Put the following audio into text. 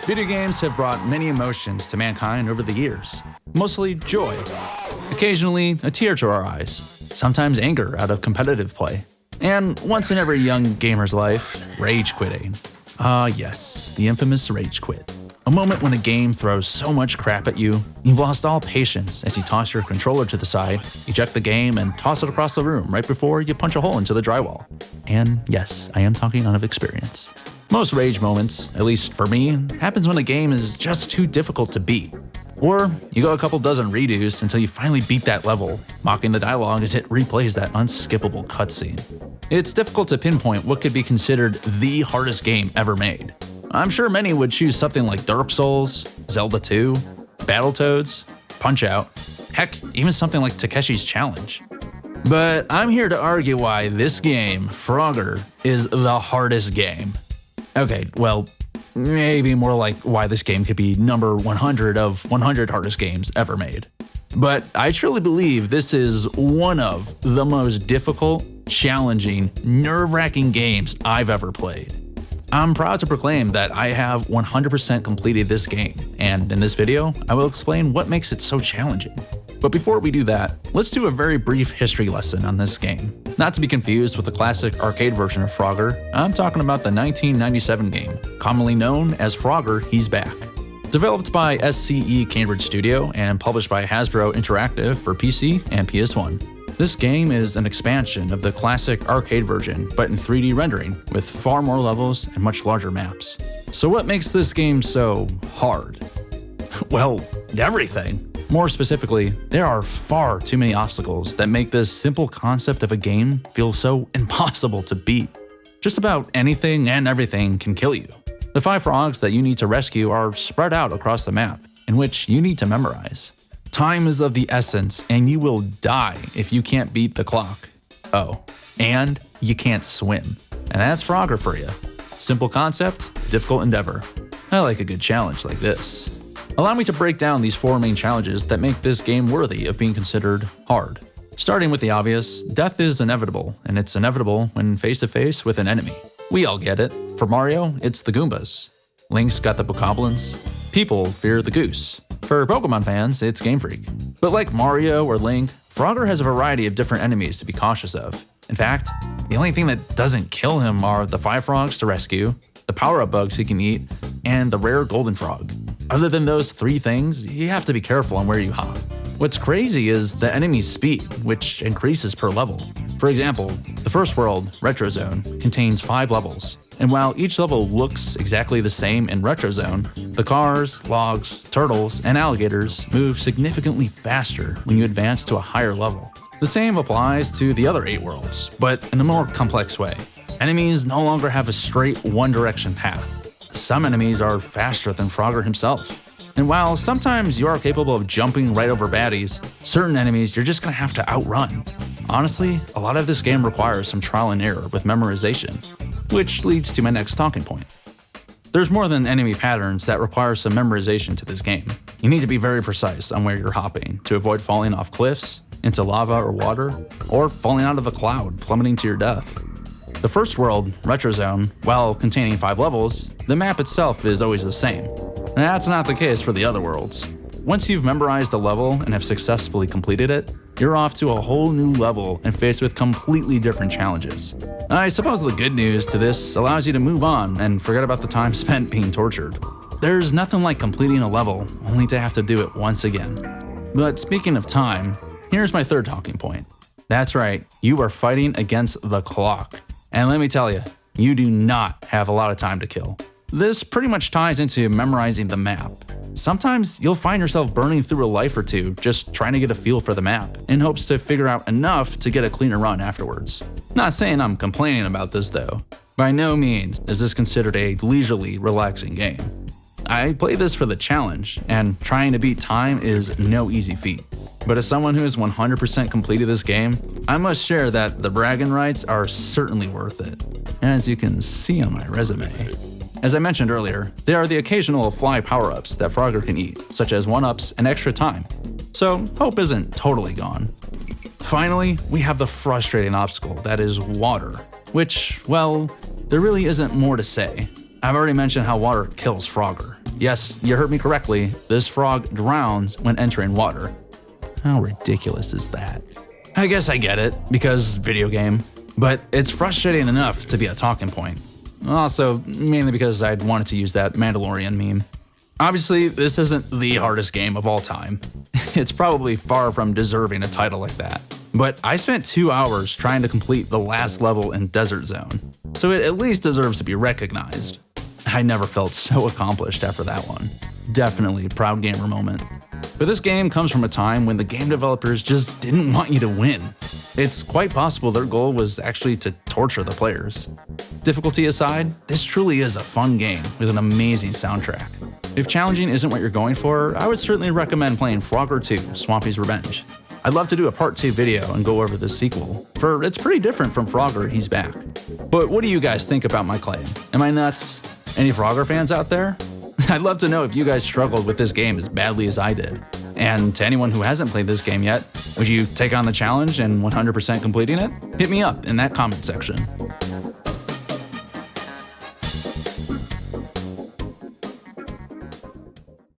Video games have brought many emotions to mankind over the years. Mostly joy, occasionally a tear to our eyes, sometimes anger out of competitive play, and once in every young gamer's life, rage quitting. Ah yes, the infamous rage quit. A moment when a game throws so much crap at you, you've lost all patience as you toss your controller to the side, eject the game, and toss it across the room right before you punch a hole into the drywall. And yes, I am talking out of experience. Most rage moments, at least for me, happens when a game is just too difficult to beat. Or you go a couple dozen redos until you finally beat that level, mocking the dialogue as it replays that unskippable cutscene. It's difficult to pinpoint what could be considered the hardest game ever made. I'm sure many would choose something like Dark Souls, Zelda 2, Battletoads, Punch-Out!, heck, even something like Takeshi's Challenge. But I'm here to argue why this game, Frogger, is the hardest game. Okay, well, maybe more like why this game could be number 100 of 100 hardest games ever made. But I truly believe this is one of the most difficult, challenging, nerve-wracking games I've ever played. I'm proud to proclaim that I have 100% completed this game, and in this video, I will explain what makes it so challenging. But before we do that, let's do a very brief history lesson on this game. Not to be confused with the classic arcade version of Frogger, I'm talking about the 1997 game, commonly known as Frogger He's Back. Developed by SCE Cambridge Studio and published by Hasbro Interactive for PC and PS1. This game is an expansion of the classic arcade version, but in 3D rendering, with far more levels and much larger maps. So what makes this game so hard? Well, everything. More specifically, there are far too many obstacles that make this simple concept of a game feel so impossible to beat. Just about anything and everything can kill you. The 5 frogs that you need to rescue are spread out across the map, in which you need to memorize. Time is of the essence, and you will die if you can't beat the clock. Oh, and you can't swim. And that's Frogger for you. Simple concept, difficult endeavor. I like a good challenge like this. Allow me to break down these 4 main challenges that make this game worthy of being considered hard. Starting with the obvious, death is inevitable, and it's inevitable when face to face with an enemy. We all get it. For Mario, it's the Goombas. Link's got the Bokoblins. People fear the goose. For Pokemon fans, it's Game Freak. But like Mario or Link, Frogger has a variety of different enemies to be cautious of. In fact, the only thing that doesn't kill him are the 5 frogs to rescue, the power-up bugs he can eat, and the rare golden frog. Other than those 3 things, you have to be careful on where you hop. What's crazy is the enemy's speed, which increases per level. For example, the first world, Retro Zone, contains 5 levels. And while each level looks exactly the same in Retro Zone, the cars, logs, turtles, and alligators move significantly faster when you advance to a higher level. The same applies to the other 8 worlds, but in a more complex way. Enemies no longer have a straight one-direction path. Some enemies are faster than Frogger himself. And while sometimes you are capable of jumping right over baddies, certain enemies you're just gonna have to outrun. Honestly, a lot of this game requires some trial and error with memorization, which leads to my next talking point. There's more than enemy patterns that require some memorization to this game. You need to be very precise on where you're hopping to avoid falling off cliffs, into lava or water, or falling out of a cloud, plummeting to your death. The first world, Retro Zone, while containing 5 levels, the map itself is always the same. That's not the case for the other worlds. Once you've memorized a level and have successfully completed it, you're off to a whole new level and faced with completely different challenges. I suppose the good news to this allows you to move on and forget about the time spent being tortured. There's nothing like completing a level only to have to do it once again. But speaking of time, here's my third talking point. That's right, you are fighting against the clock. And let me tell you, you do not have a lot of time to kill. This pretty much ties into memorizing the map. Sometimes you'll find yourself burning through a life or 2 just trying to get a feel for the map, in hopes to figure out enough to get a cleaner run afterwards. Not saying I'm complaining about this though. By no means is this considered a leisurely, relaxing game. I play this for the challenge, and trying to beat time is no easy feat. But as someone who has 100% completed this game, I must share that the bragging rights are certainly worth it, as you can see on my resume. As I mentioned earlier, there are the occasional fly power-ups that Frogger can eat, such as 1-ups and extra time. So hope isn't totally gone. Finally, we have the frustrating obstacle that is water, which, well, there really isn't more to say. I've already mentioned how water kills Frogger. Yes, you heard me correctly. This frog drowns when entering water. How ridiculous is that? I guess I get it, because video game. But it's frustrating enough to be a talking point. Also, mainly because I'd wanted to use that Mandalorian meme. Obviously, this isn't the hardest game of all time. It's probably far from deserving a title like that. But I spent 2 hours trying to complete the last level in Desert Zone, so it at least deserves to be recognized. I never felt so accomplished after that one. Definitely a proud gamer moment. But this game comes from a time when the game developers just didn't want you to win. It's quite possible their goal was actually to torture the players. Difficulty aside, this truly is a fun game with an amazing soundtrack. If challenging isn't what you're going for, I would certainly recommend playing Frogger 2: Swampy's Revenge. I'd love to do a part 2 video and go over the sequel, for it's pretty different from Frogger He's Back. But what do you guys think about my claim? Am I nuts? Any Frogger fans out there? I'd love to know if you guys struggled with this game as badly as I did. And to anyone who hasn't played this game yet, would you take on the challenge and 100% completing it? Hit me up in that comment section.